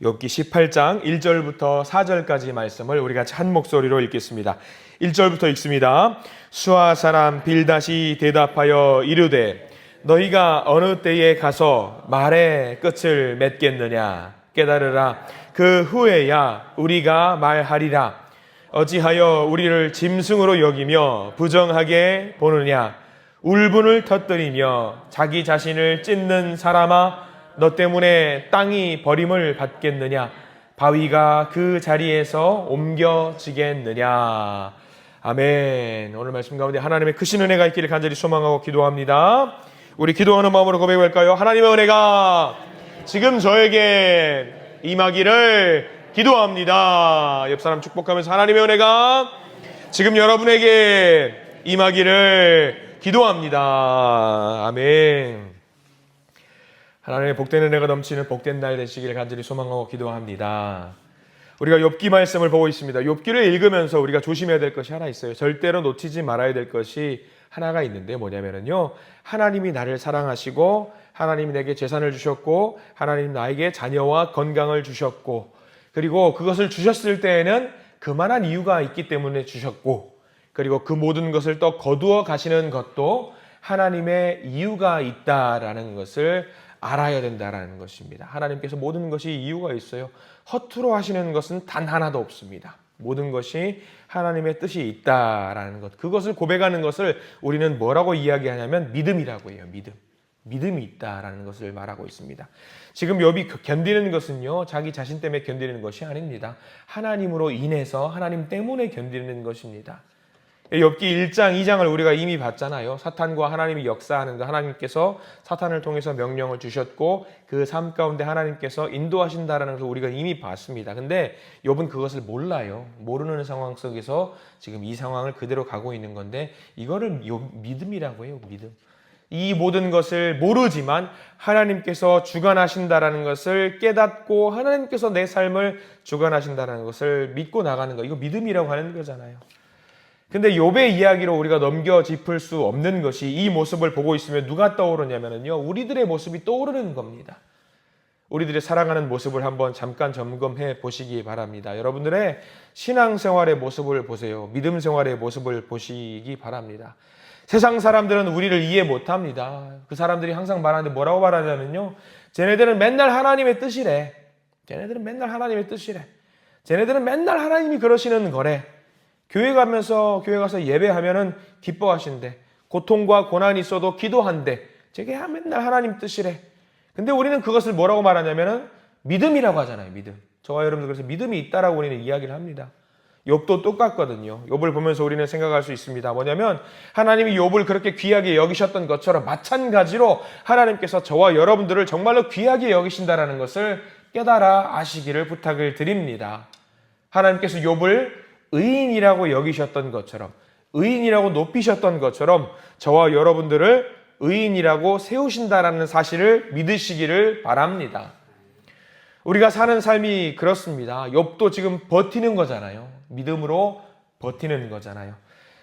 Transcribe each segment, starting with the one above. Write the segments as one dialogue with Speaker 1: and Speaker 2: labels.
Speaker 1: 욥기 18장 1절부터 4절까지 말씀을 우리 같이 한 목소리로 읽겠습니다. 1절부터 읽습니다. 수아 사람 빌닷이 대답하여 이르되 너희가 어느 때에 가서 말의 끝을 맺겠느냐. 깨달으라. 그 후에야 우리가 말하리라. 어찌하여 우리를 짐승으로 여기며 부정하게 보느냐. 울분을 터뜨리며 자기 자신을 찢는 사람아, 너 때문에 땅이 버림을 받겠느냐. 바위가 그 자리에서 옮겨지겠느냐. 아멘. 오늘 말씀 가운데 하나님의 크신 은혜가 있기를 간절히 소망하고 기도합니다. 우리 기도하는 마음으로 고백할까요? 하나님의 은혜가 지금 저에게 임하기를 기도합니다. 옆 사람 축복하면서 하나님의 은혜가 지금 여러분에게 임하기를 기도합니다. 아멘. 하나님의 복된 은혜가 넘치는 복된 날 되시기를 간절히 소망하고 기도합니다. 우리가 욥기 말씀을 보고 있습니다. 욥기를 읽으면서 우리가 조심해야 될 것이 하나 있어요. 절대로 놓치지 말아야 될 것이 하나가 있는데 뭐냐면요, 하나님이 나를 사랑하시고 하나님이 내게 재산을 주셨고 하나님 나에게 자녀와 건강을 주셨고, 그리고 그것을 주셨을 때에는 그만한 이유가 있기 때문에 주셨고, 그리고 그 모든 것을 또 거두어 가시는 것도 하나님의 이유가 있다라는 것을 알아야 된다라는 것입니다. 하나님께서 모든 것이 이유가 있어요. 허투루 하시는 것은 단 하나도 없습니다. 모든 것이 하나님의 뜻이 있다라는 것, 그것을 고백하는 것을 우리는 뭐라고 이야기하냐면 믿음이라고 해요. 믿음이 있다라는 것을 말하고 있습니다. 지금 욥이 견디는 것은요, 자기 자신 때문에 견디는 것이 아닙니다. 하나님으로 인해서, 하나님 때문에 견디는 것입니다. 욥기 1장, 2장을 우리가 이미 봤잖아요. 사탄과 하나님이 역사하는 거, 하나님께서 사탄을 통해서 명령을 주셨고 그 삶 가운데 하나님께서 인도하신다라는 것을 우리가 이미 봤습니다. 근데 욥은 그것을 몰라요. 모르는 상황 속에서 지금 이 상황을 그대로 가고 있는 건데, 이거를 믿음이라고 해요. 믿음. 이 모든 것을 모르지만 하나님께서 주관하신다라는 것을 깨닫고 하나님께서 내 삶을 주관하신다라는 것을 믿고 나가는 거, 이거 믿음이라고 하는 거잖아요. 근데 욥의 이야기로 우리가 넘겨 짚을 수 없는 것이, 이 모습을 보고 있으면 누가 떠오르냐면요, 우리들의 모습이 떠오르는 겁니다. 우리들의 살아가는 모습을 한번 잠깐 점검해 보시기 바랍니다. 여러분들의 신앙생활의 모습을 보세요. 믿음 생활의 모습을 보시기 바랍니다. 세상 사람들은 우리를 이해 못합니다. 그 사람들이 항상 말하는데 뭐라고 말하냐면요, 쟤네들은 맨날 하나님의 뜻이래. 쟤네들은 맨날 하나님의 뜻이래. 쟤네들은 맨날 하나님이 그러시는 거래. 교회 가서 예배하면은 기뻐하신대. 고통과 고난이 있어도 기도한대. 저게 맨날 하나님 뜻이래. 근데 우리는 그것을 뭐라고 말하냐면은 믿음이라고 하잖아요. 믿음. 저와 여러분들 그래서 믿음이 있다라고 우리는 이야기를 합니다. 욥도 똑같거든요. 욥을 보면서 우리는 생각할 수 있습니다. 뭐냐면 하나님이 욥을 그렇게 귀하게 여기셨던 것처럼 마찬가지로 하나님께서 저와 여러분들을 정말로 귀하게 여기신다라는 것을 깨달아 아시기를 부탁을 드립니다. 하나님께서 욥을 의인이라고 여기셨던 것처럼, 의인이라고 높이셨던 것처럼 저와 여러분들을 의인이라고 세우신다라는 사실을 믿으시기를 바랍니다. 우리가 사는 삶이 그렇습니다. 욥도 지금 버티는 거잖아요. 믿음으로 버티는 거잖아요.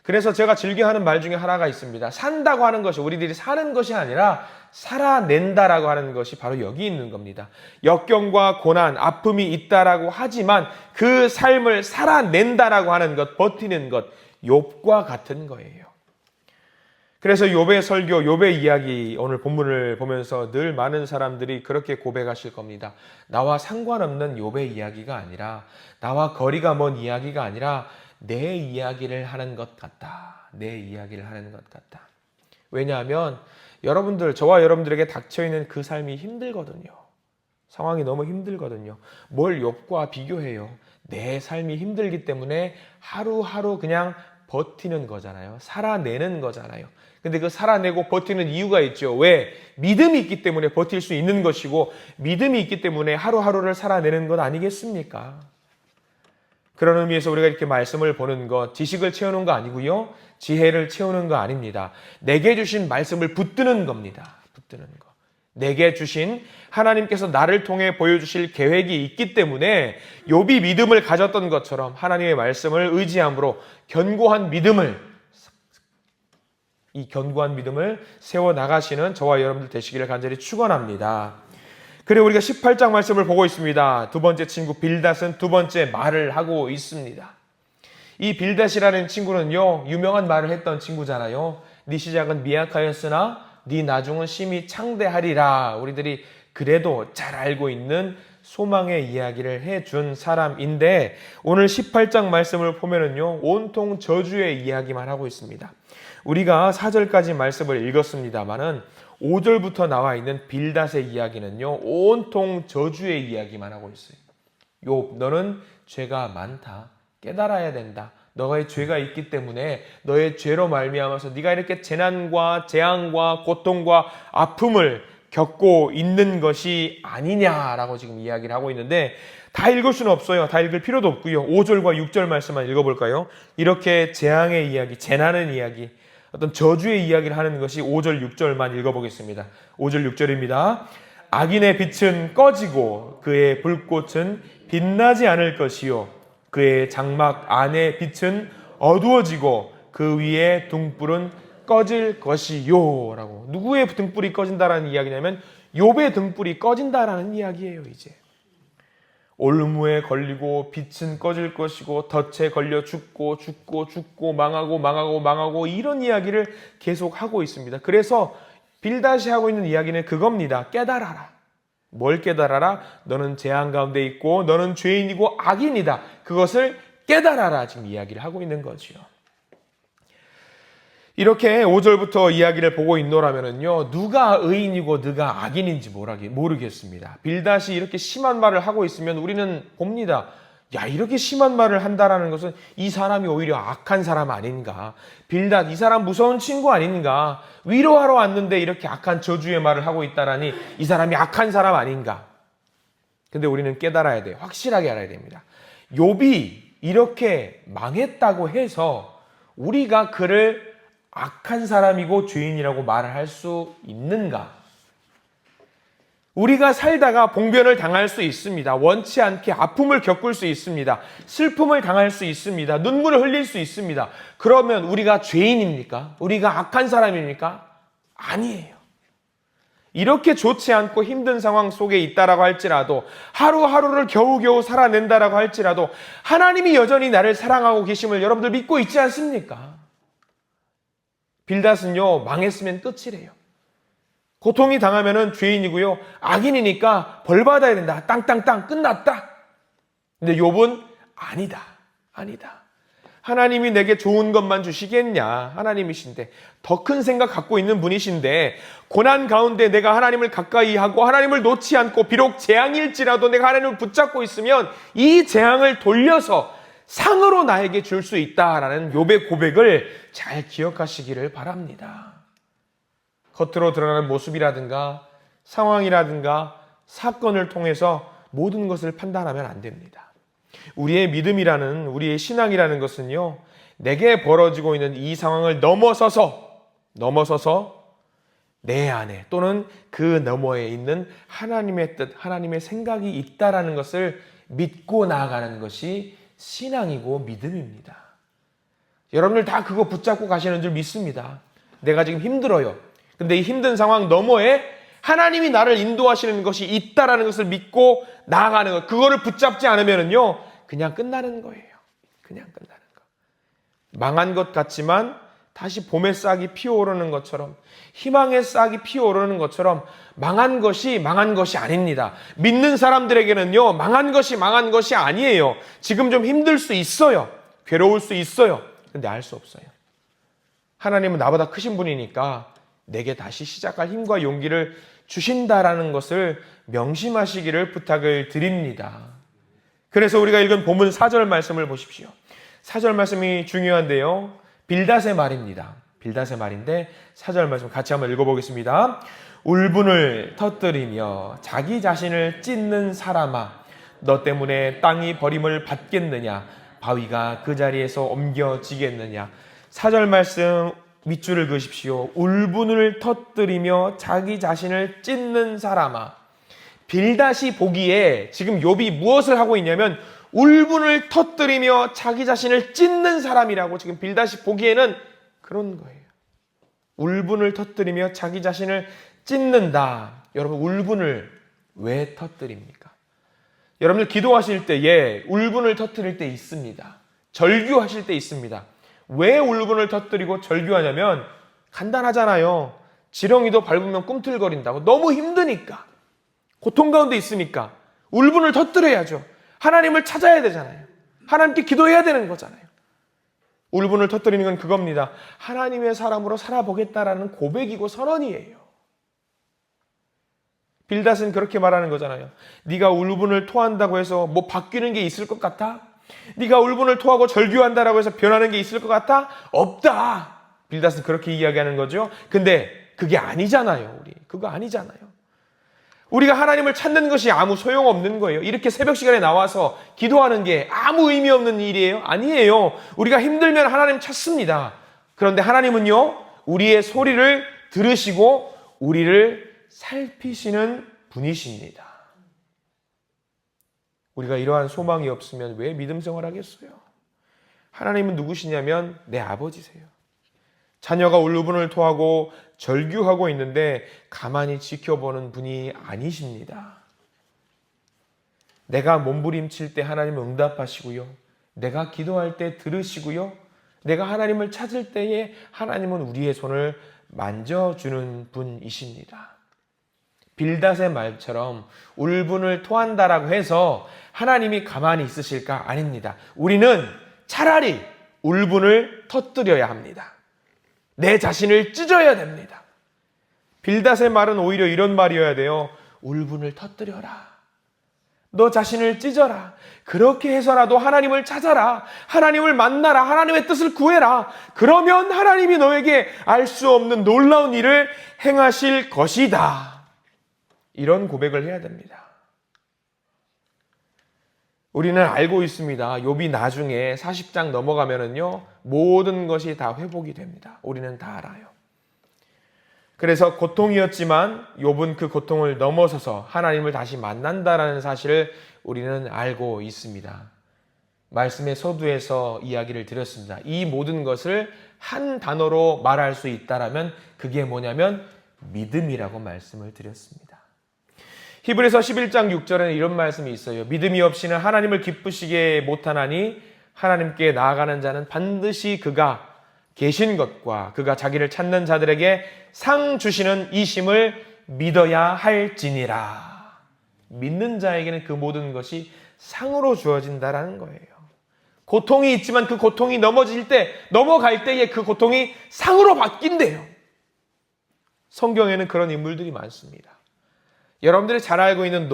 Speaker 1: 그래서 제가 즐겨하는 말 중에 하나가 있습니다. 산다고 하는 것이, 우리들이 사는 것이 아니라 살아낸다라고 하는 것이 바로 여기 있는 겁니다. 역경과 고난, 아픔이 있다라고 하지만 그 삶을 살아낸다라고 하는 것, 버티는 것, 욥과 같은 거예요. 그래서 욥의 설교, 욥의 이야기, 오늘 본문을 보면서 늘 많은 사람들이 그렇게 고백하실 겁니다. 나와 상관없는 욥의 이야기가 아니라, 나와 거리가 먼 이야기가 아니라 내 이야기를 하는 것 같다. 내 이야기를 하는 것 같다. 왜냐하면 여러분들, 저와 여러분들에게 닥쳐있는 그 삶이 힘들거든요. 상황이 너무 힘들거든요. 뭘 욥과 비교해요. 내 삶이 힘들기 때문에 하루하루 그냥 버티는 거잖아요. 살아내는 거잖아요. 근데 그 살아내고 버티는 이유가 있죠. 왜? 믿음이 있기 때문에 버틸 수 있는 것이고, 믿음이 있기 때문에 하루하루를 살아내는 것 아니겠습니까? 그런 의미에서 우리가 이렇게 말씀을 보는 것, 지식을 채우는 거 아니고요, 지혜를 채우는 거 아닙니다. 내게 주신 말씀을 붙드는 겁니다. 붙드는 거. 내게 주신 하나님께서 나를 통해 보여주실 계획이 있기 때문에 욥이 믿음을 가졌던 것처럼 하나님의 말씀을 의지함으로 견고한 믿음을, 이 견고한 믿음을 세워나가시는 저와 여러분들 되시기를 간절히 축원합니다. 그래 우리가 18장 말씀을 보고 있습니다. 두 번째 친구 빌닷은 두 번째 말을 하고 있습니다. 이 빌닷이라는 친구는요, 유명한 말을 했던 친구잖아요. 네 시작은 미약하였으나 네 나중은 심히 창대하리라. 우리들이 그래도 잘 알고 있는 소망의 이야기를 해준 사람인데, 오늘 18장 말씀을 보면은요, 온통 저주의 이야기만 하고 있습니다. 우리가 4절까지 말씀을 읽었습니다만은 5절부터 나와 있는 빌닷의 이야기는요, 온통 저주의 이야기만 하고 있어요. 욥, 너는 죄가 많다. 깨달아야 된다. 너의 죄가 있기 때문에 너의 죄로 말미암아서 네가 이렇게 재난과 재앙과 고통과 아픔을 겪고 있는 것이 아니냐라고 지금 이야기를 하고 있는데, 다 읽을 수는 없어요. 다 읽을 필요도 없고요. 5절과 6절 말씀만 읽어볼까요? 이렇게 재앙의 이야기, 재난의 이야기, 어떤 저주의 이야기를 하는 것이 5절, 6절만 읽어보겠습니다. 5절, 6절입니다. 악인의 빛은 꺼지고 그의 불꽃은 빛나지 않을 것이요 그의 장막 안의 빛은 어두워지고 그 위에 등불은 꺼질 것이요 라고. 누구의 등불이 꺼진다라는 이야기냐면 욥의 등불이 꺼진다라는 이야기예요. 이제 올무에 걸리고 빛은 꺼질 것이고 덫에 걸려 죽고 망하고 이런 이야기를 계속 하고 있습니다. 그래서 빌닷이 하고 있는 이야기는 그겁니다. 깨달아라. 뭘 깨달아라? 너는 재앙 가운데 있고 너는 죄인이고 악인이다. 그것을 깨달아라. 지금 이야기를 하고 있는 거지요. 이렇게 5절부터 이야기를 보고 있노라면요, 누가 의인이고 누가 악인인지 모르겠습니다. 빌닷이 이렇게 심한 말을 하고 있으면 우리는 봅니다. 야, 이렇게 심한 말을 한다라는 것은 이 사람이 오히려 악한 사람 아닌가? 빌닷, 이 사람 무서운 친구 아닌가? 위로하러 왔는데 이렇게 악한 저주의 말을 하고 있다라니 이 사람이 악한 사람 아닌가? 근데 우리는 깨달아야 돼요. 확실하게 알아야 됩니다. 욥이 이렇게 망했다고 해서 우리가 그를 악한 사람이고 죄인이라고 말을 할 수 있는가? 우리가 살다가 봉변을 당할 수 있습니다. 원치 않게 아픔을 겪을 수 있습니다. 슬픔을 당할 수 있습니다. 눈물을 흘릴 수 있습니다. 그러면 우리가 죄인입니까? 우리가 악한 사람입니까? 아니에요. 이렇게 좋지 않고 힘든 상황 속에 있다라고 할지라도, 하루하루를 겨우겨우 살아낸다라고 할지라도 하나님이 여전히 나를 사랑하고 계심을 여러분들 믿고 있지 않습니까? 빌닷은요, 망했으면 끝이래요. 고통이 당하면은 죄인이고요, 악인이니까 벌 받아야 된다. 땅땅땅 끝났다. 근데 욥은 아니다. 하나님이 내게 좋은 것만 주시겠냐? 하나님이신데, 더 큰 생각 갖고 있는 분이신데, 고난 가운데 내가 하나님을 가까이 하고 하나님을 놓지 않고 비록 재앙일지라도 내가 하나님을 붙잡고 있으면 이 재앙을 돌려서 상으로 나에게 줄 수 있다라는 욥의 고백을 잘 기억하시기를 바랍니다. 겉으로 드러나는 모습이라든가 상황이라든가 사건을 통해서 모든 것을 판단하면 안 됩니다. 우리의 믿음이라는, 우리의 신앙이라는 것은요, 내게 벌어지고 있는 이 상황을 넘어서서 내 안에 또는 그 너머에 있는 하나님의 뜻, 하나님의 생각이 있다라는 것을 믿고 나아가는 것이 신앙이고 믿음입니다. 여러분들 다 그거 붙잡고 가시는 줄 믿습니다. 내가 지금 힘들어요. 근데 이 힘든 상황 너머에 하나님이 나를 인도하시는 것이 있다라는 것을 믿고 나아가는 것, 그거를 붙잡지 않으면요, 그냥 끝나는 거예요. 그냥 끝나는 거. 망한 것 같지만 다시 봄의 싹이 피어오르는 것처럼, 희망의 싹이 피어오르는 것처럼 망한 것이 아닙니다. 믿는 사람들에게는요, 망한 것이 아니에요. 지금 좀 힘들 수 있어요. 괴로울 수 있어요. 근데 알 수 없어요. 하나님은 나보다 크신 분이니까 내게 다시 시작할 힘과 용기를 주신다라는 것을 명심하시기를 부탁을 드립니다. 그래서 우리가 읽은 본문 4절 말씀을 보십시오. 4절 말씀이 중요한데요, 빌닷의 말입니다. 빌닷의 말인데 4절 말씀 같이 한번 읽어보겠습니다. 울분을 터뜨리며 자기 자신을 찢는 사람아, 너 때문에 땅이 버림을 받겠느냐? 바위가 그 자리에서 옮겨지겠느냐? 4절 말씀 밑줄을 그으십시오. 울분을 터뜨리며 자기 자신을 찢는 사람아. 빌닷이 보기에 지금 욥이 무엇을 하고 있냐면 울분을 터뜨리며 자기 자신을 찢는 사람이라고 지금 빌닷이 보기에는 그런 거예요. 울분을 터뜨리며 자기 자신을 찢는다. 여러분, 울분을 왜 터뜨립니까? 여러분들 기도하실 때에 울분을 터뜨릴 때 있습니다. 절규하실 때 있습니다. 왜 울분을 터뜨리고 절규하냐면 간단하잖아요. 지렁이도 밟으면 꿈틀거린다고. 너무 힘드니까. 고통 가운데 있으니까 울분을 터뜨려야죠. 하나님을 찾아야 되잖아요. 하나님께 기도해야 되는 거잖아요. 울분을 터뜨리는 건 그겁니다. 하나님의 사람으로 살아보겠다라는 고백이고 선언이에요. 빌닷은 그렇게 말하는 거잖아요. 네가 울분을 토한다고 해서 뭐 바뀌는 게 있을 것 같아? 네가 울분을 토하고 절규한다라고 해서 변하는 게 있을 것 같아? 없다. 빌닷은 그렇게 이야기하는 거죠. 근데 그게 아니잖아요. 그거 아니잖아요. 우리가 하나님을 찾는 것이 아무 소용없는 거예요. 이렇게 새벽 시간에 나와서 기도하는 게 아무 의미 없는 일이에요? 아니에요. 우리가 힘들면 하나님 찾습니다. 그런데 하나님은요, 우리의 소리를 들으시고 우리를 살피시는 분이십니다. 우리가 이러한 소망이 없으면 왜 믿음 생활하겠어요? 하나님은 누구시냐면 내 아버지세요. 자녀가 울분을 토하고 절규하고 있는데 가만히 지켜보는 분이 아니십니다. 내가 몸부림칠 때 하나님은 응답하시고요. 내가 기도할 때 들으시고요. 내가 하나님을 찾을 때에 하나님은 우리의 손을 만져주는 분이십니다. 빌닷의 말처럼 울분을 토한다라고 해서 하나님이 가만히 있으실까? 아닙니다. 우리는 차라리 울분을 터뜨려야 합니다. 내 자신을 찢어야 됩니다. 빌닷의 말은 오히려 이런 말이어야 돼요. 울분을 터뜨려라. 너 자신을 찢어라. 그렇게 해서라도 하나님을 찾아라. 하나님을 만나라. 하나님의 뜻을 구해라. 그러면 하나님이 너에게 알 수 없는 놀라운 일을 행하실 것이다. 이런 고백을 해야 됩니다. 우리는 알고 있습니다. 욥이 나중에 40장 넘어가면은요, 모든 것이 다 회복이 됩니다. 우리는 다 알아요. 그래서 고통이었지만 욥은 그 고통을 넘어서서 하나님을 다시 만난다라는 사실을 우리는 알고 있습니다. 말씀의 서두에서 이야기를 드렸습니다. 이 모든 것을 한 단어로 말할 수 있다라면 그게 뭐냐면 믿음이라고 말씀을 드렸습니다. 히브리서 11장 6절에는 이런 말씀이 있어요. 믿음이 없이는 하나님을 기쁘시게 못하나니 하나님께 나아가는 자는 반드시 그가 계신 것과 그가 자기를 찾는 자들에게 상 주시는 이심을 믿어야 할지니라. 믿는 자에게는 그 모든 것이 상으로 주어진다라는 거예요. 고통이 있지만 그 고통이 넘어갈 때에 그 고통이 상으로 바뀐대요. 성경에는 그런 인물들이 많습니다. 여러분들이 잘 알고 있는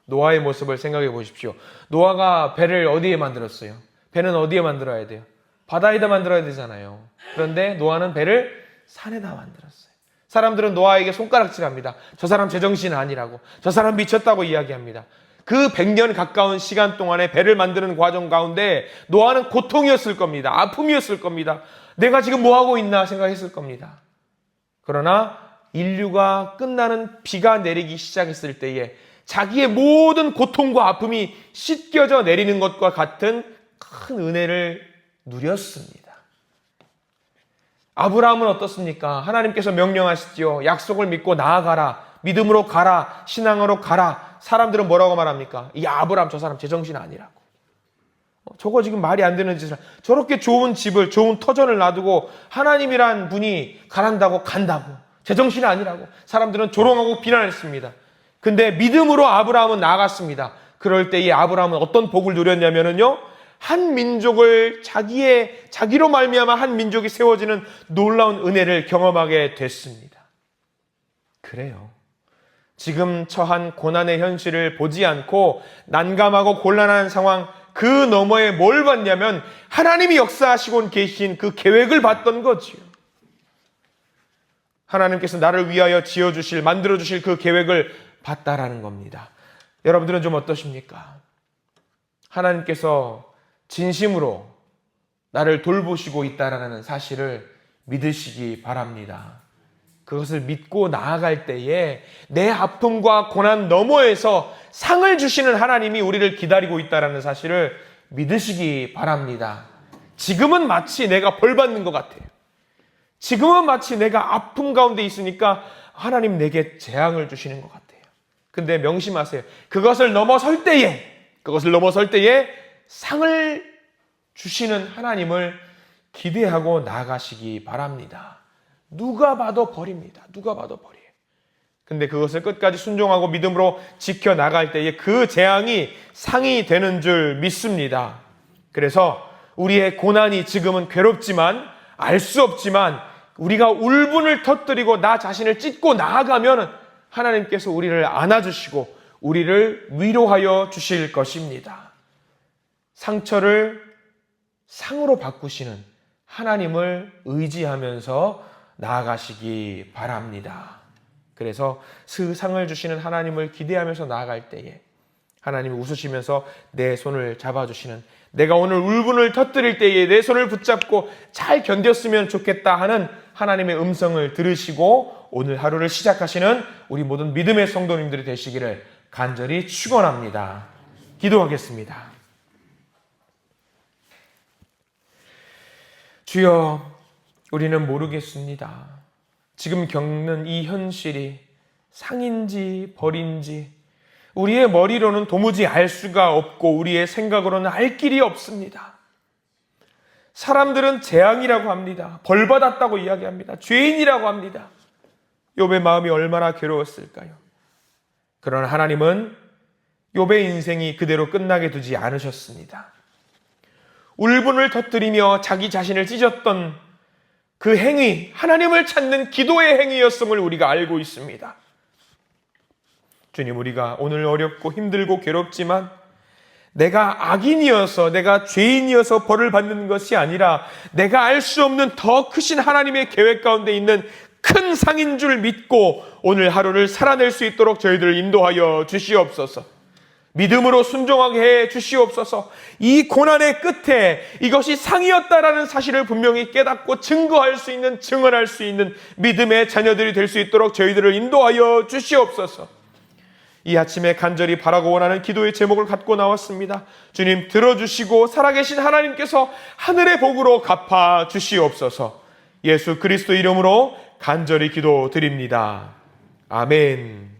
Speaker 1: 노아의 모습을 생각해 보십시오. 노아가 배를 어디에 만들었어요? 배는 어디에 만들어야 돼요? 바다에다 만들어야 되잖아요. 그런데 노아는 배를 산에다 만들었어요. 사람들은 노아에게 손가락질합니다. 저 사람 제정신 아니라고. 저 사람 미쳤다고 이야기합니다. 그 100년 가까운 시간 동안에 배를 만드는 과정 가운데 노아는 고통이었을 겁니다. 아픔이었을 겁니다. 내가 지금 뭐하고 있나 생각했을 겁니다. 그러나 인류가 끝나는 비가 내리기 시작했을 때에 자기의 모든 고통과 아픔이 씻겨져 내리는 것과 같은 큰 은혜를 누렸습니다. 아브라함은 어떻습니까? 하나님께서 명령하시지요. 약속을 믿고 나아가라. 믿음으로 가라. 신앙으로 가라. 사람들은 뭐라고 말합니까? 이 아브라함 저 사람 제정신 아니라고. 저거 지금 말이 안 되는 짓을. 저렇게 좋은 집을, 좋은 터전을 놔두고 하나님이란 분이 가란다고 간다고. 제정신이 아니라고. 사람들은 조롱하고 비난했습니다. 근데 믿음으로 아브라함은 나아갔습니다. 그럴 때 이 아브라함은 어떤 복을 누렸냐면요, 한 민족을 자기로 말미암아 한 민족이 세워지는 놀라운 은혜를 경험하게 됐습니다. 그래요. 지금 처한 고난의 현실을 보지 않고 난감하고 곤란한 상황 그 너머에 뭘 봤냐면 하나님이 역사하시고 계신 그 계획을 봤던 거지요. 하나님께서 나를 위하여 지어주실, 만들어주실 그 계획을 봤다라는 겁니다. 여러분들은 좀 어떠십니까? 하나님께서 진심으로 나를 돌보시고 있다라는 사실을 믿으시기 바랍니다. 그것을 믿고 나아갈 때에 내 아픔과 고난 너머에서 상을 주시는 하나님이 우리를 기다리고 있다라는 사실을 믿으시기 바랍니다. 지금은 마치 내가 벌 받는 것 같아요. 지금은 마치 내가 아픔 가운데 있으니까 하나님 내게 재앙을 주시는 것 같아요. 근데 명심하세요. 그것을 넘어설 때에 상을 주시는 하나님을 기대하고 나아가시기 바랍니다. 누가 봐도 벌입니다. 누가 봐도 벌이에요. 근데 그것을 끝까지 순종하고 믿음으로 지켜나갈 때에 그 재앙이 상이 되는 줄 믿습니다. 그래서 우리의 고난이 지금은 괴롭지만, 알 수 없지만, 우리가 울분을 터뜨리고 나 자신을 찢고 나아가면 하나님께서 우리를 안아주시고 우리를 위로하여 주실 것입니다. 상처를 상으로 바꾸시는 하나님을 의지하면서 나아가시기 바랍니다. 그래서 그 상을 주시는 하나님을 기대하면서 나아갈 때에 하나님이 웃으시면서 내 손을 잡아주시는, 내가 오늘 울분을 터뜨릴 때에 내 손을 붙잡고 잘 견뎠으면 좋겠다 하는 하나님의 음성을 들으시고 오늘 하루를 시작하시는 우리 모든 믿음의 성도님들이 되시기를 간절히 축원합니다. 기도하겠습니다. 주여, 우리는 모르겠습니다. 지금 겪는 이 현실이 상인지 벌인지 우리의 머리로는 도무지 알 수가 없고 우리의 생각으로는 알 길이 없습니다. 사람들은 재앙이라고 합니다. 벌받았다고 이야기합니다. 죄인이라고 합니다. 욥의 마음이 얼마나 괴로웠을까요? 그러나 하나님은 욥의 인생이 그대로 끝나게 두지 않으셨습니다. 울분을 터뜨리며 자기 자신을 찢었던 그 행위, 하나님을 찾는 기도의 행위였음을 우리가 알고 있습니다. 주님, 우리가 오늘 어렵고 힘들고 괴롭지만 내가 악인이어서, 내가 죄인이어서 벌을 받는 것이 아니라 내가 알 수 없는 더 크신 하나님의 계획 가운데 있는 큰 상인 줄 믿고 오늘 하루를 살아낼 수 있도록 저희들을 인도하여 주시옵소서. 믿음으로 순종하게 해 주시옵소서. 이 고난의 끝에 이것이 상이었다라는 사실을 분명히 깨닫고 증거할 수 있는, 증언할 수 있는 믿음의 자녀들이 될 수 있도록 저희들을 인도하여 주시옵소서. 이 아침에 간절히 바라고 원하는 기도의 제목을 갖고 나왔습니다. 주님, 들어주시고 살아계신 하나님께서 하늘의 복으로 갚아 주시옵소서. 예수 그리스도 이름으로 간절히 기도드립니다. 아멘.